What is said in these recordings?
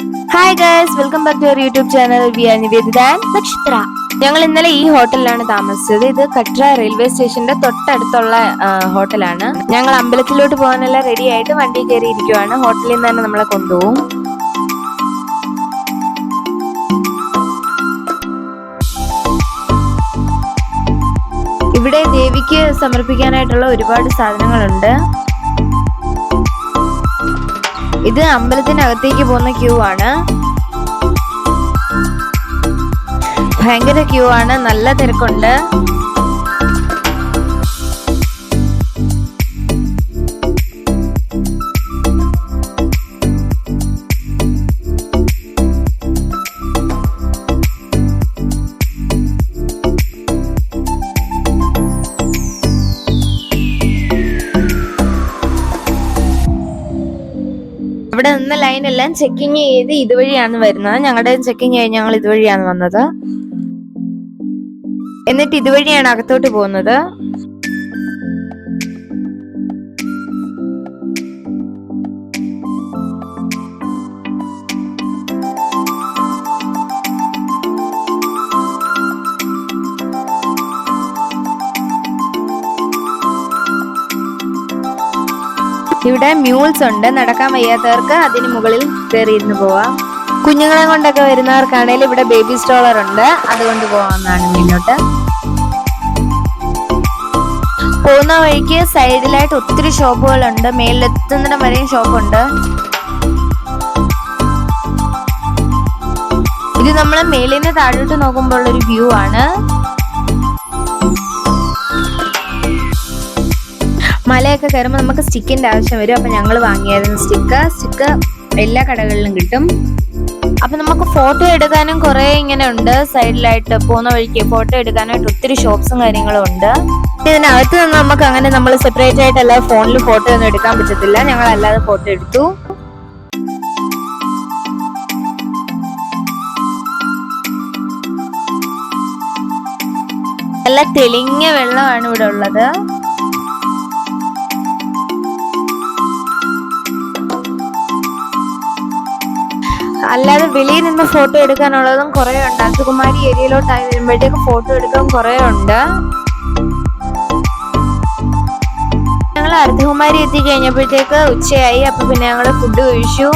Hi guys, welcome back to our YouTube channel. We are Nivedita and Nakshatra. ഞങ്ങൾ ഇന്നലെ ഈ ഹോട്ടലിലാണ് താമസിച്ചത്. ഇത് കട്ര റെയിൽവേ സ്റ്റേഷന്റെ തൊട്ടടുത്തുള്ള ഹോട്ടലാണ്. ഞങ്ങൾ അമ്പലത്തിലോട്ട് പോകാനെല്ലാം റെഡി ആയിട്ട് വണ്ടി കയറി ഇരിക്കുവാണ്. ഹോട്ടലിൽ നിന്ന് തന്നെ നമ്മളെ കൊണ്ടുപോകും. ഇവിടെ ദേവിക്ക് സമർപ്പിക്കാനായിട്ടുള്ള ഒരുപാട് സാധനങ്ങളുണ്ട്. ഇത് അമ്പലത്തിനകത്തേക്ക് പോകുന്ന ക്യൂ ആണ്. ഭയങ്കര ക്യൂ ആണ്, നല്ല തിരക്കുണ്ട്. ഇവിടെ നിന്ന് ലൈനെല്ലാം ചെക്കിങ് ചെയ്ത് ഇതുവഴിയാണ് വരുന്നത്. ഞങ്ങളുടെ ചെക്കിങ് കഴിഞ്ഞ് ഞങ്ങൾ ഇതുവഴിയാണ് വന്നത്. എന്നിട്ട് ഇതുവഴിയാണ് അകത്തോട്ട് പോകുന്നത്. ഇവിടെ മ്യൂൾസ് ഉണ്ട്. നടക്കാൻ വയ്യാത്തവർക്ക് അതിന് മുകളിൽ കയറിയിരുന്ന് പോവാം. കുഞ്ഞുങ്ങളെ കൊണ്ടൊക്കെ വരുന്നവർക്കാണെങ്കിൽ ഇവിടെ ബേബി സ്റ്റോളർ ഉണ്ട്, അതുകൊണ്ട് പോവാന്നാണ് മുന്നോട്ട്. പോകുന്ന വഴിക്ക് സൈഡിലായിട്ട് ഒത്തിരി ഷോപ്പുകളുണ്ട്. മേലിലെത്തുന്നിടം വരെയും ഷോപ്പുണ്ട്. ഇത് നമ്മള് മേലിൽ നിന്ന് താഴോട്ട് നോക്കുമ്പോൾ ഉള്ളൊരു വ്യൂ ആണ്. മലയൊക്കെ കയറുമ്പോൾ നമുക്ക് സ്റ്റിക്കിന്റെ ആവശ്യം വരും. അപ്പൊ ഞങ്ങൾ വാങ്ങിയായിരുന്നു സ്റ്റിക്ക് എല്ലാ കടകളിലും കിട്ടും. അപ്പൊ നമുക്ക് ഫോട്ടോ എടുക്കാനും കുറെ ഇങ്ങനെ ഉണ്ട്. സൈഡിലായിട്ട് പോകുന്ന വഴിക്ക് ഫോട്ടോ എടുക്കാനായിട്ട് ഒത്തിരി ഷോപ്സും കാര്യങ്ങളും ഉണ്ട്. ഇതിനകത്ത് നിന്ന് നമുക്ക് അങ്ങനെ നമ്മൾ സെപ്പറേറ്റ് ആയിട്ട് എല്ലാ ഫോണിൽ ഫോട്ടോ ഒന്നും എടുക്കാൻ പറ്റത്തില്ല. ഞങ്ങൾ അല്ലാതെ ഫോട്ടോ എടുത്തു. നല്ല തെളിഞ്ഞ വെള്ളമാണ് ഇവിടെ ഉള്ളത്. അല്ലാതെ വെളിയിൽ നിന്ന് ഫോട്ടോ എടുക്കാനുള്ളതും കുറെ ഉണ്ട്. അർദ്ധകുമാരി ഏരിയയിലോട്ടായി വരുമ്പോഴത്തേക്ക് ഫോട്ടോ എടുക്കാൻ കുറെ ഉണ്ട്. ഞങ്ങൾ അർദ്ധകുമാരി എത്തിക്കഴിഞ്ഞപ്പോഴത്തേക്ക് ഉച്ചയായി. അപ്പൊ പിന്നെ ഞങ്ങള് ഫുഡ് കഴിച്ചു.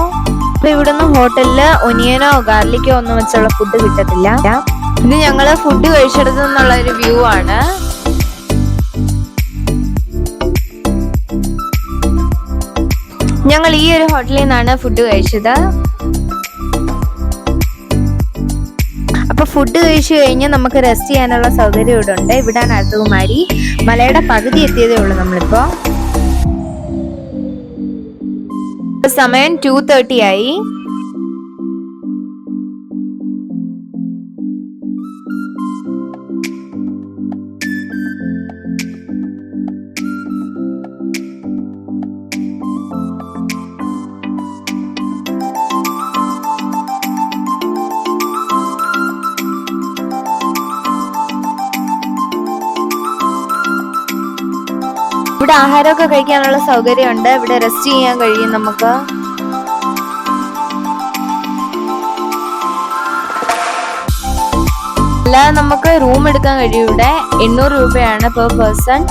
അപ്പൊ ഇവിടുന്ന് ഹോട്ടലില് ഒനിയനോ ഗാർലിക്കോ ഒന്നും വെച്ചുള്ള ഫുഡ് കിട്ടത്തില്ല. ഇത് ഞങ്ങള് ഫുഡ് കഴിച്ചെടുത്തു എന്നുള്ള ഒരു വ്യൂ ആണ്. ഞങ്ങൾ ഈ ഒരു ഹോട്ടലിൽ നിന്നാണ് ഫുഡ് കഴിച്ചത്. അപ്പൊ ഫുഡ് കഴിച്ചു കഴിഞ്ഞ് നമുക്ക് റെസ്റ്റ് ചെയ്യാനുള്ള സൗകര്യം ഇവിടെ ഉണ്ട്. ഇവിടാണ് അർദ്ധകുമാരി. മലയുടെ പകുതി എത്തിയതേ ഉള്ളൂ നമ്മളിപ്പോ. സമയം 2:30 ആയി. ഇവിടെ ആഹാരമൊക്കെ കഴിക്കാനുള്ള സൗകര്യമുണ്ട്. ഇവിടെ റെസ്റ്റ് ചെയ്യാൻ കഴിയും നമുക്ക്. അല്ലാതെ നമുക്ക് റൂം എടുക്കാൻ കഴിയും. ഇവിടെ 800 രൂപയാണ് പെർ പേഴ്സൺ.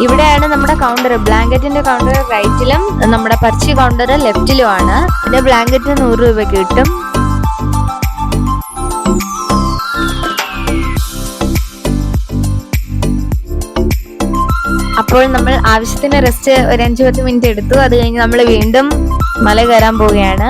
ഇവിടെയാണ് നമ്മുടെ കൗണ്ടർ. ബ്ലാങ്കറ്റിന്റെ കൗണ്ടർ റൈറ്റിലും നമ്മുടെ പർച്ചി കൗണ്ടർ ലെഫ്റ്റിലും ആണ്. പിന്നെ ബ്ലാങ്കറ്റ് 100 രൂപയ്ക്ക് കിട്ടും. അപ്പോൾ നമ്മൾ ആവശ്യത്തിന് റെസ്റ്റ് ഒരു 5-10 മിനിറ്റ് എടുത്തു. അത് കഴിഞ്ഞ് നമ്മൾ വീണ്ടും മല കയറാൻ പോവുകയാണ്.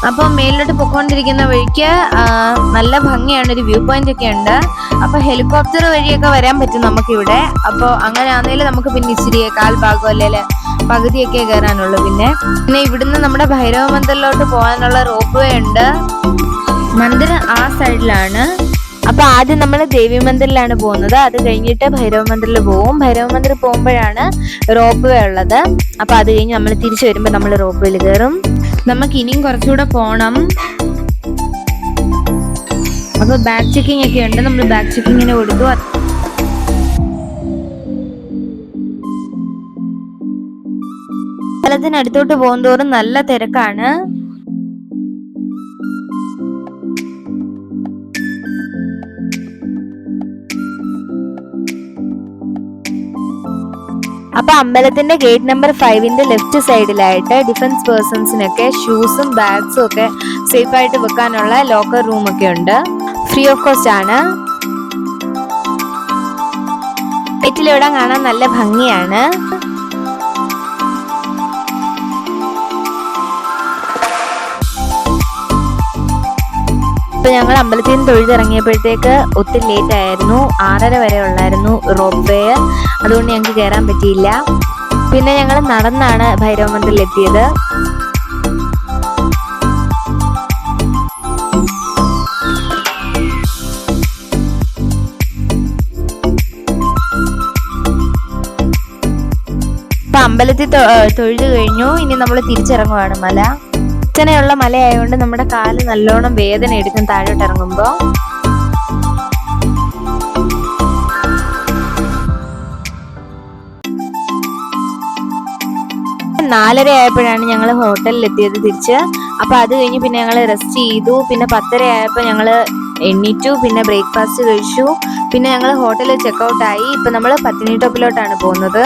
അപ്പൊ മേലിലോട്ട് പൊക്കോണ്ടിരിക്കുന്ന വഴിക്ക് നല്ല ഭംഗിയാണ്. ഒരു വ്യൂ പോയിന്റ് ഒക്കെ ഉണ്ട്. അപ്പൊ ഹെലികോപ്റ്റർ വഴിയൊക്കെ വരാൻ പറ്റും നമുക്കിവിടെ. അപ്പൊ അങ്ങനെ ആണെങ്കിലും നമുക്ക് പിന്നെ ഇച്ചിരി കാൽഭാഗം അല്ലെങ്കിൽ പകുതിയൊക്കെ കയറാനുള്ളൂ. പിന്നെ ഇവിടുന്ന് നമ്മുടെ ഭൈരവ മന്ദിറിലോട്ട് പോകാനുള്ള റോപ്പ് വേ ഉണ്ട്. മന്ദിരം ആ സൈഡിലാണ്. അപ്പൊ ആദ്യം നമ്മൾ ദേവി മന്ദിറിലാണ് പോകുന്നത്. അത് കഴിഞ്ഞിട്ട് ഭൈരവ മന്ദിറിൽ പോകും. ഭൈരവ മന്ദിർ പോകുമ്പോഴാണ് റോപ്പ് വേ ഉള്ളത്. അപ്പൊ അത് കഴിഞ്ഞ് നമ്മൾ തിരിച്ചു വരുമ്പോ നമ്മൾ റോപ്പ് വേയിൽ കയറും. നമുക്ക് ഇനിയും കുറച്ചുകൂടെ പോണം. അപ്പൊ ബാക്ക് ചെക്കിംഗ് ഒക്കെ ഉണ്ട്. നമ്മൾ ബാക്ക് ചെക്കിങ്ങിന് കൊടുത്തു. സ്ഥലത്തിനടുത്തോട്ട് പോകുന്തോറും നല്ല തിരക്കാണ്. അപ്പൊ അമ്പലത്തിന്റെ ഗേറ്റ് നമ്പർ 5ന്റെ ലെഫ്റ്റ് സൈഡിലായിട്ട് ഡിഫൻസ് പേഴ്സൺസിനൊക്കെ ഷൂസും ബാഗ്സും ഒക്കെ സേഫ് ആയിട്ട് വെക്കാനുള്ള ലോക്കർ റൂം ഒക്കെ ഉണ്ട്. ഫ്രീ ഓഫ് കോസ്റ്റ് ആണ്. വീട്ടിലിവിടെ കാണാൻ നല്ല ഭംഗിയാണ്. ഇപ്പൊ ഞങ്ങൾ അമ്പലത്തിൽ നിന്ന് തൊഴുതിറങ്ങിയപ്പോഴത്തേക്ക് ഒത്തിരി ലേറ്റ് ആയിരുന്നു. 6:30 വരെ ഉള്ളായിരുന്നു റോപ്പ് വേ. അതുകൊണ്ട് ഞങ്ങൾക്ക് കയറാൻ പറ്റിയില്ല. പിന്നെ ഞങ്ങൾ നടന്നാണ് ഭൈരവ മന്ദിറിൽ എത്തിയത്. ഇപ്പൊ അമ്പലത്തിൽ തൊഴുതു കഴിഞ്ഞു. ഇനി നമ്മൾ തിരിച്ചിറങ്ങുവാണ്. മല കുത്തനെയുള്ള മലയായതുകൊണ്ട് നമ്മുടെ കാല് നല്ലോണം വേദന എടുക്കും താഴോട്ട് ഇറങ്ങുമ്പോ. നാലര ആയപ്പോഴാണ് ഞങ്ങൾ ഹോട്ടലിൽ എത്തിയത് തിരിച്ച്. അപ്പൊ അത് കഴിഞ്ഞ് പിന്നെ ഞങ്ങൾ റെസ്റ്റ് ചെയ്തു. പിന്നെ 10:30 ആയപ്പോ ഞങ്ങള് എണ്ണീറ്റു. പിന്നെ ബ്രേക്ക്ഫാസ്റ്റ് കഴിച്ചു. പിന്നെ ഞങ്ങൾ ഹോട്ടലിൽ ചെക്കൗട്ട് ആയി. ഇപ്പൊ നമ്മൾ പത്തിനി ടോപ്പിലോട്ടാണ് പോകുന്നത്.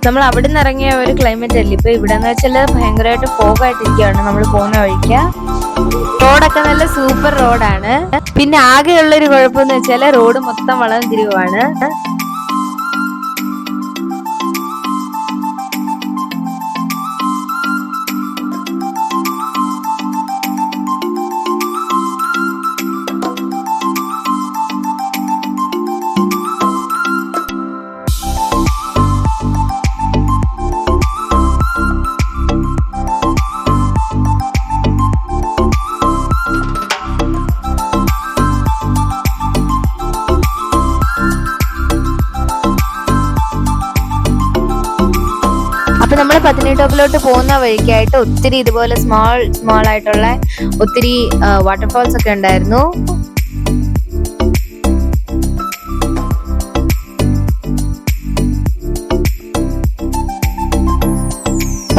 നമ്മൾ അവിടെ നിന്ന് ഇറങ്ങിയ ഒരു ക്ലൈമറ്റ് അല്ലേ ഇപ്പൊ ഇവിടെ എന്ന് വെച്ചാൽ ഭയങ്കരമായിട്ട് ഫോഗ് ആയിട്ടിരിക്കുകയാണ് നമ്മൾ പോകുന്ന വഴിക്ക്. റോഡൊക്കെ നല്ല സൂപ്പർ റോഡാണ്. പിന്നെ ആകെയുള്ള ഒരു കുഴപ്പമെന്ന് വെച്ചാല് റോഡ് മൊത്തം വളം തിരിവാണ്. അപ്പൊ നമ്മൾ പത്തിനി ടോപ്പിലോട്ട് പോകുന്ന വഴിക്കായിട്ട് ഒത്തിരി ഇതുപോലെ സ്മോൾ ആയിട്ടുള്ള ഒത്തിരി വാട്ടർഫാൾസ് ഒക്കെ ഉണ്ടായിരുന്നു.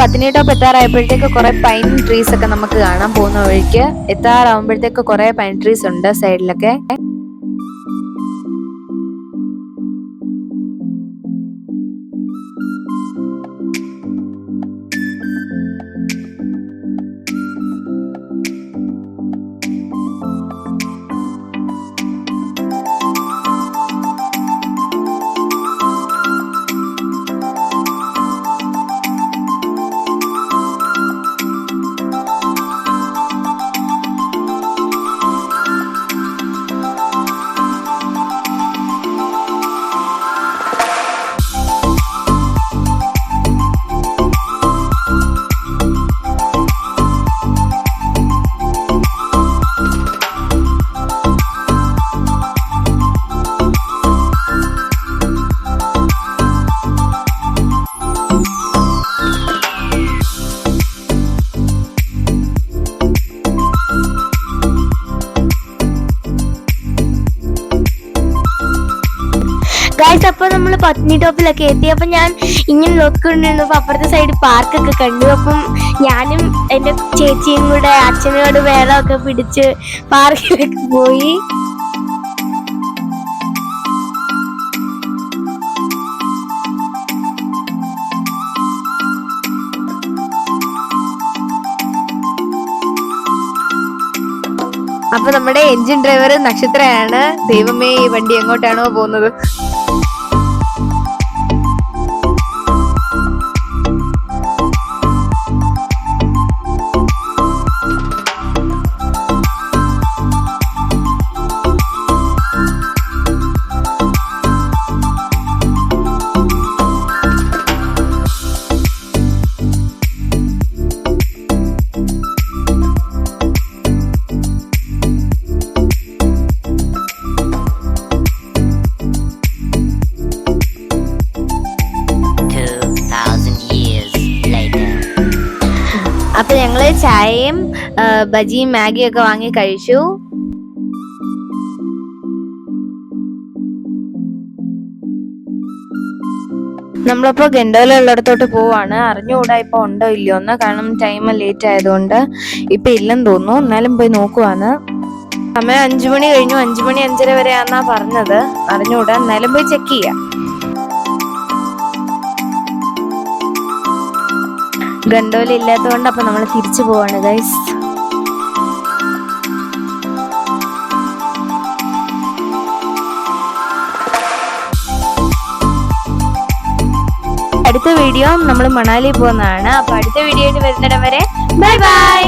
പത്തിനി ടോപ്പ് എത്താറായപ്പോഴത്തേക്ക് കുറെ പൈൻ ട്രീസ് ഒക്കെ നമുക്ക് കാണാൻ പോകുന്ന വഴിക്ക്. എത്താറാവുമ്പോഴത്തേക്ക് കുറെ പൈൻ ട്രീസ് ഉണ്ട് സൈഡിലൊക്കെ. പത്നി ടോപ്പിലൊക്കെ എത്തി. അപ്പൊ ഞാൻ ഇങ്ങനെ നോക്കിക്കൊണ്ടിരുന്നപ്പോ അപ്പുറത്തെ സൈഡ് പാർക്കൊക്കെ കണ്ടു. അപ്പം ഞാനും എന്റെ ചേച്ചിയും കൂടെ അച്ഛനോട് വേളമൊക്കെ പിടിച്ച് പാർക്കിലേക്ക് പോയി. അപ്പൊ നമ്മുടെ എഞ്ചിൻ ഡ്രൈവർ നക്ഷത്രയാണ്. ദൈവമേ, ഈ വണ്ടി എങ്ങോട്ടാണോ പോകുന്നത്? അപ്പൊ ഞങ്ങള് ചായയും ബജിയും മാഗിയും ഒക്കെ വാങ്ങി കഴിച്ചു. നമ്മളിപ്പോ ഗണ്ടോല ഉള്ളിടത്തോട്ട് പോവാണ്. അറിഞ്ഞുകൂടാ ഇപ്പൊ ഉണ്ടോ ഇല്ലയോന്ന്, കാരണം ടൈം ലേറ്റ് ആയതുകൊണ്ട്. ഇപ്പൊ ഇല്ലെന്ന് തോന്നുന്നു, എന്നാലും പോയി നോക്കുവാണ്. സമയം 5 മണി കഴിഞ്ഞു. 5 മണി 5:30 വരെയാന്നാ പറഞ്ഞത്. അറിഞ്ഞുകൂടാ, എന്നാലും പോയി ചെക്ക് ചെയ്യാം. ഗണ്ടോല ഇല്ലാത്തതുകൊണ്ട് അപ്പൊ നമ്മൾ തിരിച്ചു പോവാണ് ഗൈസ്. അടുത്ത വീഡിയോ നമ്മൾ മണാലി പോകുന്നതാണ്. അപ്പൊ അടുത്ത വീഡിയോ ആയിട്ട് വരുന്നിടം വരെ ബൈ ബൈ.